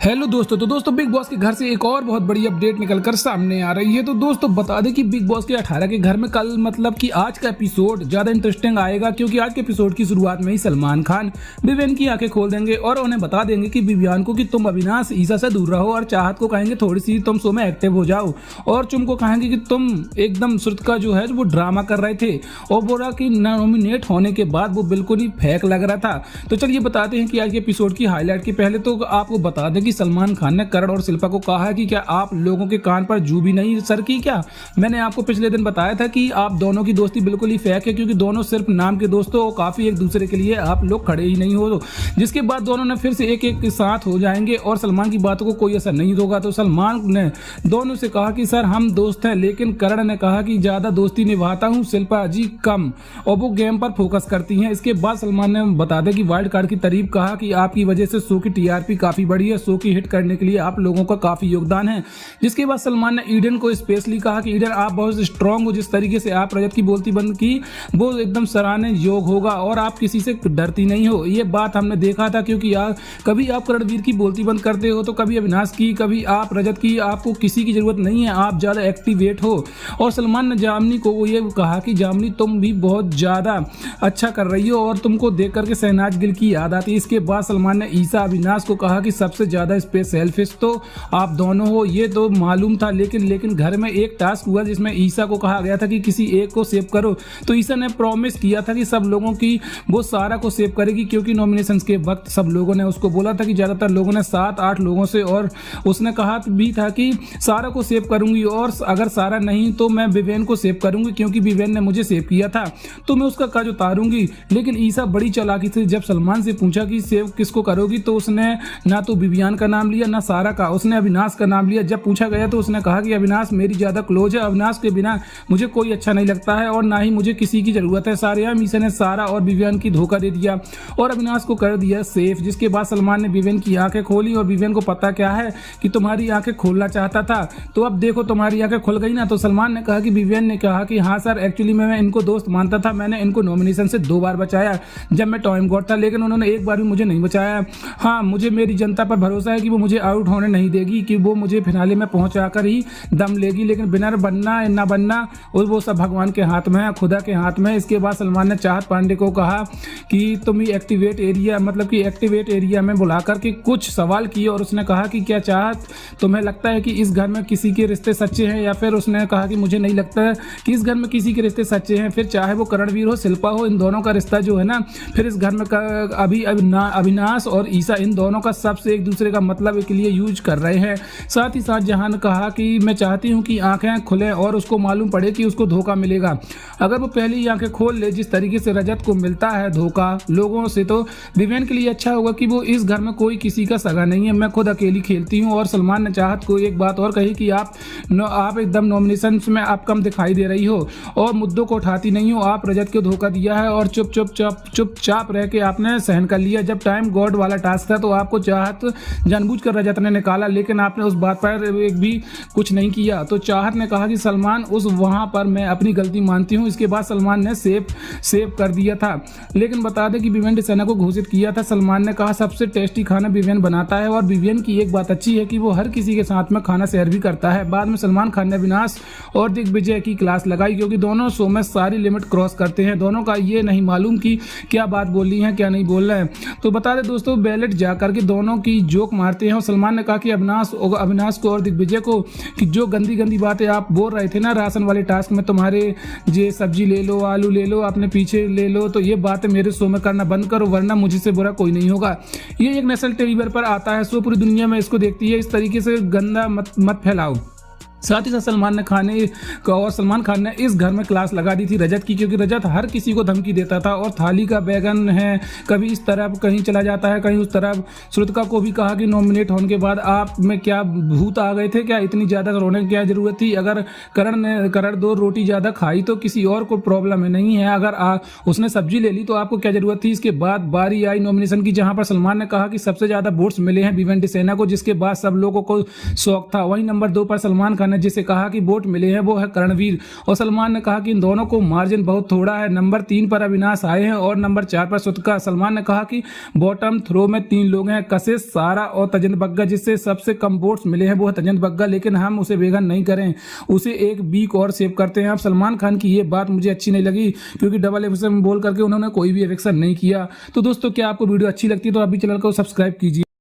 Hello दोस्तों। तो दोस्तों बिग बॉस के घर से एक और बहुत बड़ी अपडेट निकलकर सामने आ रही है। तो दोस्तों बता दें कि बिग बॉस के 18 के घर में कल मतलब कि आज का एपिसोड ज्यादा इंटरेस्टिंग आएगा, क्योंकि आज के एपिसोड की शुरुआत में ही सलमान खान विवियन की आंखें खोल देंगे और उन्हें बता देंगे कि विवियन को कि तुम अविनाश ईसा से दूर रहो, और चाहत को कहेंगे थोड़ी सी तुम शो में एक्टिव हो जाओ, और तुमको कहेंगे कि तुम एकदम श्रुत का जो है वो ड्रामा कर रहे थे, और बोला कि नॉमिनेट होने के बाद वो बिल्कुल ही फेक लग रहा था। तो चलिए बताते हैं कि आज के एपिसोड की हाईलाइट के पहले तो आपको बता दें कि सलमान खान ने करण और शिल्पा को कहा है कि क्या आप लोगों के कान पर जू भी नहीं सर की क्या। मैंने आपको पिछले दिन बताया था कि आप दोनों की दोस्ती बिल्कुल ही फेक है, क्योंकि दोनों सिर्फ नाम के दोस्त हो और काफी एक दूसरे के लिए आप लोग खड़े ही नहीं हो। जिसके बाद दोनों ने फिर से एक एक के साथ हो जाएंगे और सलमान की बातों को कोई असर नहीं होगा। तो सलमान ने दोनों से कहा कि सर हम दोस्त हैं, लेकिन करण ने कहा कि ज्यादा दोस्ती निभाता हूं, शिल्पा जी कम, और वो गेम पर फोकस करती हैं। इसके बाद सलमान ने बता दें कि वाइल्ड कार्ड की तारीफ कहा कि आपकी वजह से शो की टीआरपी काफी बढ़ी है, शो की हिट करने के लिए आप लोगों का काफी योगदान है। जिसके बाद सलमान ने ईडन को स्पेशली कहा कि ईडन आप बहुत स्ट्रांग हो, जिस तरीके से आप रजत की बोलती बंद की वो एकदम सराहने योग होगा, और आप किसी से डरती नहीं हो। ये बात हमने देखा था, क्योंकि कभी आप करणवीर की बोलती बंद करते हो तो कभी अविनाश की, कभी आप रजत की, आपको किसी की जरूरत नहीं है, आप ज्यादा एक्टिवेट हो। और सलमान ने जामनी को ये कहा कि जामनी तुम भी बहुत ज्यादा अच्छा कर रही हो और तुमको देख करके शहनाज गिल की याद आती है। इसके बाद सलमान ने ईसा अविनाश को कहा कि सबसे ज्यादा सेल्फिश तो आप दोनों हो, ये तो मालूम था, लेकिन घर में एक टास्क हुआ जिसमें ईसा को कहा गया था कि किसी एक को सेव करो। तो ईसा ने प्रॉमिस किया था कि सब लोगों की वो सारा को सेव करेगी, क्योंकि नॉमिनेशंस के वक्त सब लोगों ने उसको बोला था कि ज्यादातर लोगों ने 7-8 लोगों से, और उसने कहा भी था कि सारा को सेव करूंगी, और अगर सारा नहीं तो मैं विवेन को सेव करूंगी, क्योंकि विवेन ने मुझे सेव किया था तो मैं उसका काज उतारूंगी। लेकिन ईसा बड़ी चालाकी से जब सलमान से पूछा कि सेव किसको करोगी, तो उसने ना तो विवियन का नाम लिया ना सारा का, उसने अविनाश का नाम लिया। जब पूछा गया तो उसने कहा कि अविनाश मेरी ज्यादा क्लोज है, अविनाश के बिना मुझे कोई अच्छा नहीं लगता है और ना ही मुझे किसी की जरूरत है। सारे मीसा ने सारा और विवियन की धोखा दे दिया और अविनाश को कर दिया सेफ। जिसके बाद सलमान ने विवियन की आंखें खोली, और विवियन को पता क्या है कि तुम्हारी आंखें खोलना चाहता था, तो अब देखो तुम्हारी आंखें खुल गई ना। तो सलमान ने कहा कि विवियन ने कहा कि हाँ सर, एक्चुअली मैं इनको दोस्त मानता था, मैंने इनको नॉमिनेशन से 2 बार बचाया जब मैं टॉइम गॉड था, लेकिन उन्होंने एक बार भी मुझे नहीं बचाया। हाँ, मुझे मेरी जनता पर भरोसा है कि वो मुझे आउट होने नहीं देगी, कि वो मुझे फिनाले में पहुंचाकर ही दम लेगी, लेकिन विनर बनना ना बनना वो सब भगवान के हाथ में है, खुदा के हाथ में। इसके बाद सलमान ने चाहत पांडे को कहा कि तुम ही एक्टिवेट एरिया में बुला करके कुछ सवाल किए, और उसने कहा कि क्या चाहत तुम्हें लगता है कि इस घर में किसी के रिश्ते सच्चे हैं, या फिर उसने कहा कि मुझे नहीं लगता है कि इस घर में किसी के रिश्ते सच्चे हैं। फिर चाहे वो करणवीर हो शिल्पा हो, इन दोनों का रिश्ता जो है ना, फिर इस घर में अभी अविनाश और ईसा इन दोनों का सबसे एक दूसरे का मतलब के लिए यूज कर रहे हैं। साथ ही साथ जहां ने कहा कि मैं चाहती हूं कि आंखें खुले और उसको मालूम पड़े कि उसको धोखा मिलेगा। अगर वो पहले ही आंखें खोल ले जिस तरीके से रजत को मिलता है धोखा लोगों से, तो विवेन के लिए अच्छा होगा कि वो इस घर में कोई किसी का सगा नहीं है, मैं खुद अकेली खेलती हूँ। और सलमान ने चाहत को एक बात और कही कि आप एकदम नॉमिनेशन में आप कम दिखाई दे रही हो और मुद्दों को उठाती नहीं हो, आप रजत को धोखा दिया है और चुपचाप रह के आपने सहन कर लिया। जब टाइम गॉड वाला टास्क था तो आपको चाहत जानबूझकर रजत ने निकाला, लेकिन आपने उस बात पर एक भी कुछ नहीं किया। तो चाहत ने कहा कि सलमान उस वहां पर मैं अपनी गलती मानती हूं। इसके बाद सलमान ने सेव कर दिया था। लेकिन बता दें कि विवियन डिसेना को घोषित किया था। सलमान ने कहा सबसे टेस्टी खाना विवियन बनाता है, और विवियन की एक बात अच्छी है कि वो हर किसी के साथ में खाना शेयर भी करता है। बाद में सलमान खान ने अविनाश और दिग्विजय की क्लास लगाई, क्योंकि दोनों शो में सारी लिमिट क्रॉस करते हैं, दोनों का ये नहीं मालूम कि क्या बात बोलनी है क्या नहीं बोल रहे हैं। तो बता दें दोस्तों, बैलेट जाकर के दोनों की जोक मारते हैं, और सलमान ने कहा कि अविनाश को और दिग्विजय को कि जो गंदी बातें आप बोल रहे थे ना राशन वाले टास्क में, तुम्हारे ये सब्जी ले लो, आलू ले लो, अपने पीछे ले लो, तो ये बातें मेरे शो में करना बंद करो, वरना मुझसे बुरा कोई नहीं होगा। ये एक नेशनल टेलीविजन पर आता है, शो पूरी दुनिया में इसको देखती है, इस तरीके से गंदा मत फैलाओ। साथ ही साथ सलमान खान ने इस घर में क्लास लगा दी थी रजत की, क्योंकि रजत हर किसी को धमकी देता था और थाली का बैगन है, कभी इस तरफ कहीं चला जाता है कहीं उस तरफ। श्रुतिका को भी कहा कि नॉमिनेट होने के बाद आप में क्या भूत आ गए थे क्या, इतनी ज़्यादा रोने की क्या जरूरत थी, अगर करण 2 रोटी ज़्यादा खाई तो किसी और को प्रॉब्लम है नहीं है, अगर उसने सब्जी ले ली तो आपको क्या जरूरत थी। इसके बाद बारी आई नॉमिनेशन की, जहाँ पर सलमान ने कहा कि सबसे ज़्यादा वोट्स मिले हैं विवेन डिसेना को, जिसके बाद सब लोगों को शौक था। वहीं नंबर 2 पर सलमान खान ने जिसे कहा कि वोट मिले हैं वो है करणवीर, और सलमान ने कहा कि इन दोनों को मार्जिन बहुत थोड़ा है। नंबर 3 पर अविनाश आए हैं और नंबर 4 पर सुतका। सलमान ने कहा कि बॉटम थ्रो में 3 लोग हैं, कशिश, सारा और तजिंद बग्गा। जिससे सबसे कम वोट्स मिले हैं वो है तजिंद बग्गा, लेकिन हम उसे वेगन नहीं करें, उसे एक वीक और सेव करते हैं। अब सलमान खान की ये बात मुझे अच्छी नहीं लगी क्योंकि डबल एविक्शन बोल करके उन्होंने कोई भी एविक्शन नहीं किया। तो दोस्तों क्या आपको वीडियो अच्छी लगती है तो अभी चैनल को सब्सक्राइब कीजिए।